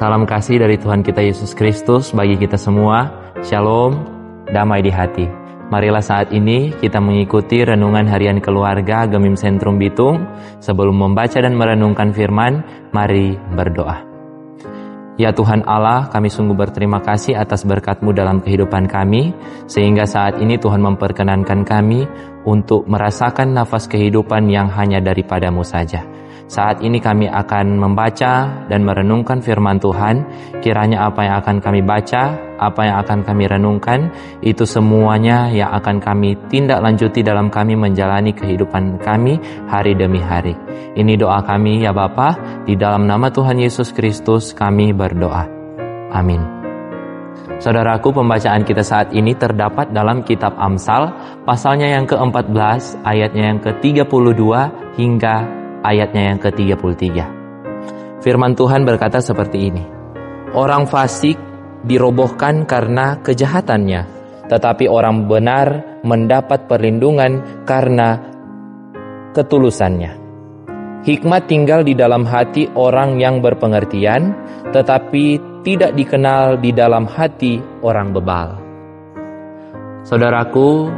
Salam kasih dari Tuhan kita Yesus Kristus bagi kita semua. Shalom, damai di hati. Marilah saat ini kita mengikuti renungan harian keluarga Gemim Sentrum Bitung. Sebelum membaca dan merenungkan firman, mari berdoa. Ya Tuhan Allah, kami sungguh berterima kasih atas berkat-Mu dalam kehidupan kami, sehingga saat ini Tuhan memperkenankan kami untuk merasakan nafas kehidupan yang hanya daripada-Mu saja. Saat ini kami akan membaca dan merenungkan firman Tuhan. Kiranya apa yang akan kami baca, apa yang akan kami renungkan, itu semuanya yang akan kami tindak lanjuti dalam kami menjalani kehidupan kami hari demi hari. Ini doa kami ya Bapa, di dalam nama Tuhan Yesus Kristus kami berdoa. Amin. Saudaraku, pembacaan kita saat ini terdapat dalam kitab Amsal, pasalnya yang ke-14, ayatnya yang ke-32 hingga ayatnya yang ke-33. Firman Tuhan berkata seperti ini. Orang fasik dirobohkan karena kejahatannya, tetapi orang benar mendapat perlindungan karena ketulusannya. Hikmat tinggal di dalam hati orang yang berpengertian, tetapi tidak dikenal di dalam hati orang bebal. Saudaraku,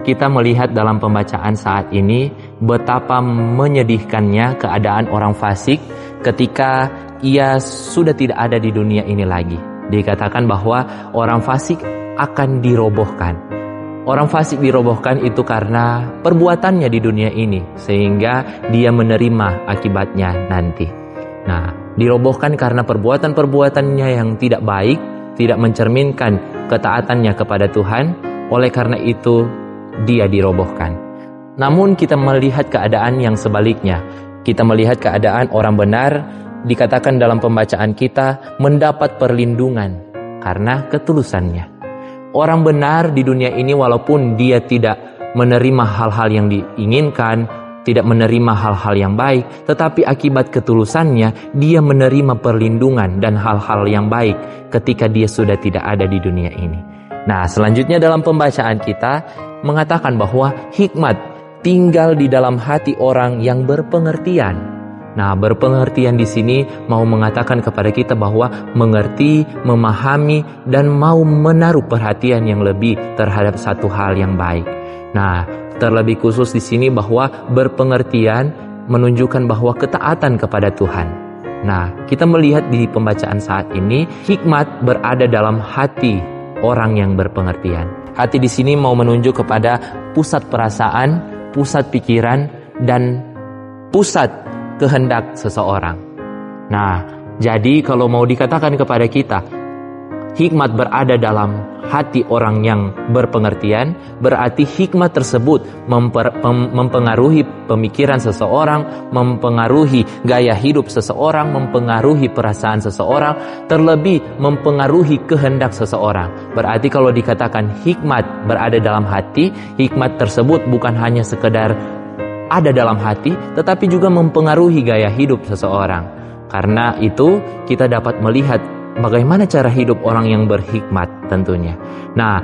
kita melihat dalam pembacaan saat ini betapa menyedihkannya keadaan orang fasik ketika ia sudah tidak ada di dunia ini lagi. Dikatakan bahwa orang fasik akan dirobohkan. Orang fasik dirobohkan itu karena perbuatannya di dunia ini, sehingga dia menerima akibatnya nanti. Nah, dirobohkan karena perbuatan-perbuatannya yang tidak baik, tidak mencerminkan ketaatannya kepada Tuhan. Oleh karena itu, dia dirobohkan. Namun kita melihat keadaan yang sebaliknya. Kita melihat keadaan orang benar, dikatakan dalam pembacaan kita, mendapat perlindungan karena ketulusannya. Orang benar di dunia ini walaupun dia tidak menerima hal-hal yang diinginkan, tidak menerima hal-hal yang baik, tetapi akibat ketulusannya, dia menerima perlindungan dan hal-hal yang baik ketika dia sudah tidak ada di dunia ini. Nah, selanjutnya dalam pembacaan kita mengatakan bahwa hikmat tinggal di dalam hati orang yang berpengertian. Nah, berpengertian di sini mau mengatakan kepada kita bahwa mengerti, memahami, dan mau menaruh perhatian yang lebih terhadap satu hal yang baik. Nah, terlebih khusus di sini bahwa berpengertian menunjukkan bahwa ketaatan kepada Tuhan. Nah, kita melihat di pembacaan saat ini, hikmat berada dalam hati orang yang berpengertian. Hati di sini mau menunjuk kepada pusat perasaan, pusat pikiran, dan pusat kehendak seseorang. Nah, jadi kalau mau dikatakan kepada kita, hikmat berada dalam hati orang yang berpengertian, berarti hikmat tersebut mempengaruhi pemikiran seseorang, mempengaruhi gaya hidup seseorang, mempengaruhi perasaan seseorang, terlebih mempengaruhi kehendak seseorang. Berarti kalau dikatakan hikmat berada dalam hati, hikmat tersebut bukan hanya sekedar ada dalam hati, tetapi juga mempengaruhi gaya hidup seseorang. Karena itu kita dapat melihat bagaimana cara hidup orang yang berhikmat tentunya. Nah,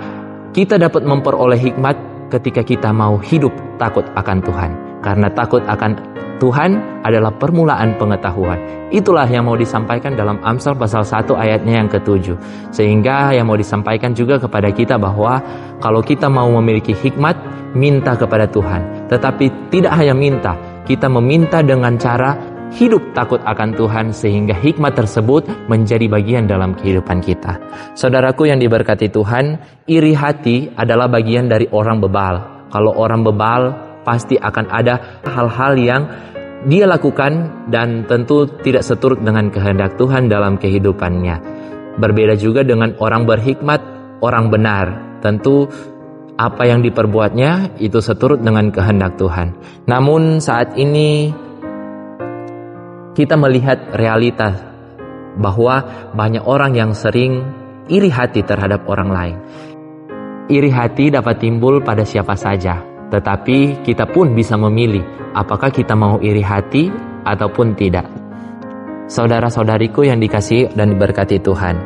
kita dapat memperoleh hikmat ketika kita mau hidup takut akan Tuhan. Karena takut akan Tuhan adalah permulaan pengetahuan. Itulah yang mau disampaikan dalam Amsal pasal 1 ayatnya yang ke-7. Sehingga yang mau disampaikan juga kepada kita bahwa kalau kita mau memiliki hikmat, minta kepada Tuhan. Tetapi tidak hanya minta, kita meminta dengan cara hidup takut akan Tuhan sehingga hikmat tersebut menjadi bagian dalam kehidupan kita. Saudaraku yang diberkati Tuhan, iri hati adalah bagian dari orang bebal. Kalau orang bebal, pasti akan ada hal-hal yang dia lakukan dan tentu tidak seturut dengan kehendak Tuhan dalam kehidupannya. Berbeda juga dengan orang berhikmat, orang benar. Tentu apa yang diperbuatnya itu seturut dengan kehendak Tuhan. Namun saat ini kita melihat realitas bahwa banyak orang yang sering iri hati terhadap orang lain. Iri hati dapat timbul pada siapa saja, tetapi kita pun bisa memilih apakah kita mau iri hati ataupun tidak. Saudara-saudariku yang dikasihi dan diberkati Tuhan,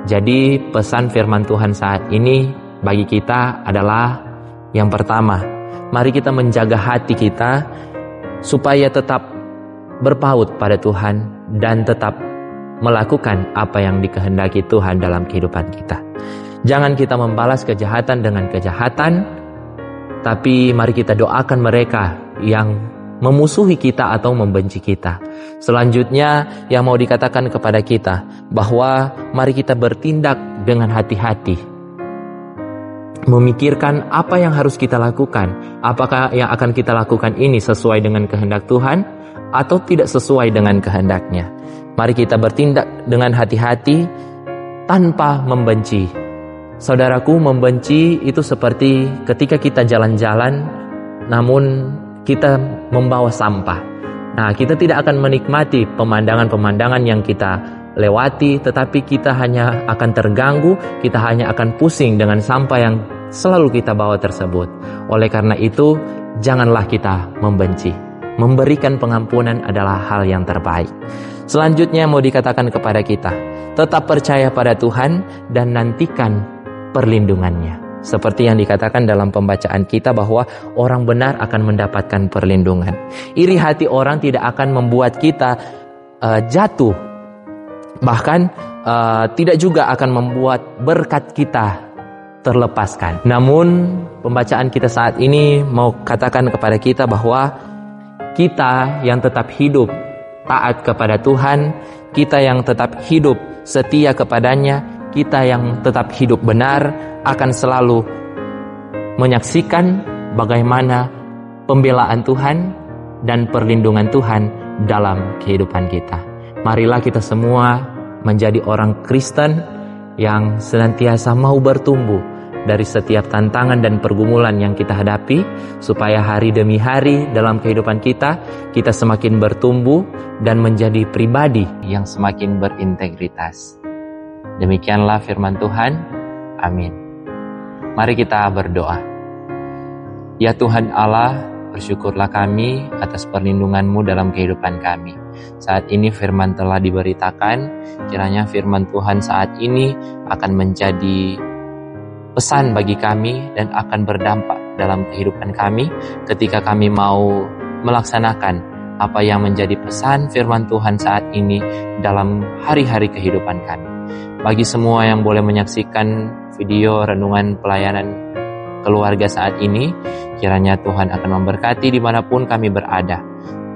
jadi pesan firman Tuhan saat ini bagi kita adalah yang pertama, mari kita menjaga hati kita supaya tetap berpaut pada Tuhan dan tetap melakukan apa yang dikehendaki Tuhan dalam kehidupan kita. Jangan kita membalas kejahatan dengan kejahatan, tapi mari kita doakan mereka yang memusuhi kita atau membenci kita. Selanjutnya yang mau dikatakan kepada kita, bahwa mari kita bertindak dengan hati-hati, memikirkan apa yang harus kita lakukan. Apakah yang akan kita lakukan ini sesuai dengan kehendak Tuhan atau tidak sesuai dengan kehendaknya. Mari kita bertindak dengan hati-hati tanpa membenci. Saudaraku, membenci itu seperti ketika kita jalan-jalan namun kita membawa sampah. Nah, kita tidak akan menikmati pemandangan-pemandangan yang kita lewati, tetapi kita hanya akan terganggu, kita hanya akan pusing dengan sampah yang selalu kita bawa tersebut. Oleh karena itu, janganlah kita membenci. Memberikan pengampunan adalah hal yang terbaik. Selanjutnya mau dikatakan kepada kita, tetap percaya pada Tuhan dan nantikan perlindungannya. Seperti yang dikatakan dalam pembacaan kita bahwa orang benar akan mendapatkan perlindungan. Iri hati orang tidak akan membuat kita jatuh. Bahkan tidak juga akan membuat berkat kita terlepaskan. Namun pembacaan kita saat ini mau katakan kepada kita bahwa kita yang tetap hidup taat kepada Tuhan, kita yang tetap hidup setia kepadanya, kita yang tetap hidup benar akan selalu menyaksikan bagaimana pembelaan Tuhan dan perlindungan Tuhan dalam kehidupan kita. Marilah kita semua menjadi orang Kristen yang senantiasa mau bertumbuh dari setiap tantangan dan pergumulan yang kita hadapi, supaya hari demi hari dalam kehidupan kita semakin bertumbuh dan menjadi pribadi yang semakin berintegritas. Demikianlah firman Tuhan. Amin. Mari kita berdoa. Ya Tuhan Allah, bersyukurlah kami atas perlindungan-Mu dalam kehidupan kami. Saat ini firman telah diberitakan, kiranya firman Tuhan saat ini akan menjadi pesan bagi kami dan akan berdampak dalam kehidupan kami ketika kami mau melaksanakan apa yang menjadi pesan firman Tuhan saat ini dalam hari-hari kehidupan kami. Bagi semua yang boleh menyaksikan video renungan pelayanan keluarga saat ini, kiranya Tuhan akan memberkati dimanapun kami berada.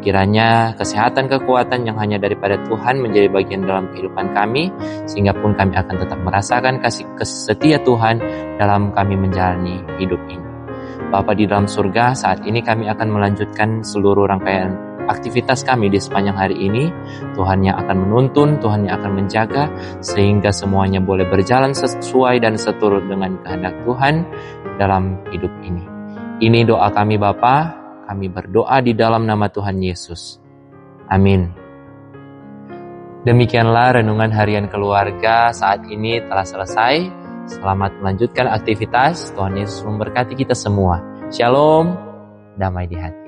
Kiranya kesehatan, kekuatan yang hanya daripada Tuhan menjadi bagian dalam kehidupan kami, sehingga pun kami akan tetap merasakan kasih setia Tuhan dalam kami menjalani hidup ini. Bapa di dalam surga, saat ini kami akan melanjutkan seluruh rangkaian aktivitas kami di sepanjang hari ini. Tuhan yang akan menuntun, Tuhan yang akan menjaga, sehingga semuanya boleh berjalan sesuai dan seturut dengan kehendak Tuhan dalam hidup ini. Ini doa kami Bapa. Kami berdoa di dalam nama Tuhan Yesus. Amin. Demikianlah renungan harian keluarga saat ini telah selesai. Selamat melanjutkan aktivitas. Tuhan Yesus memberkati kita semua. Shalom, damai di hati.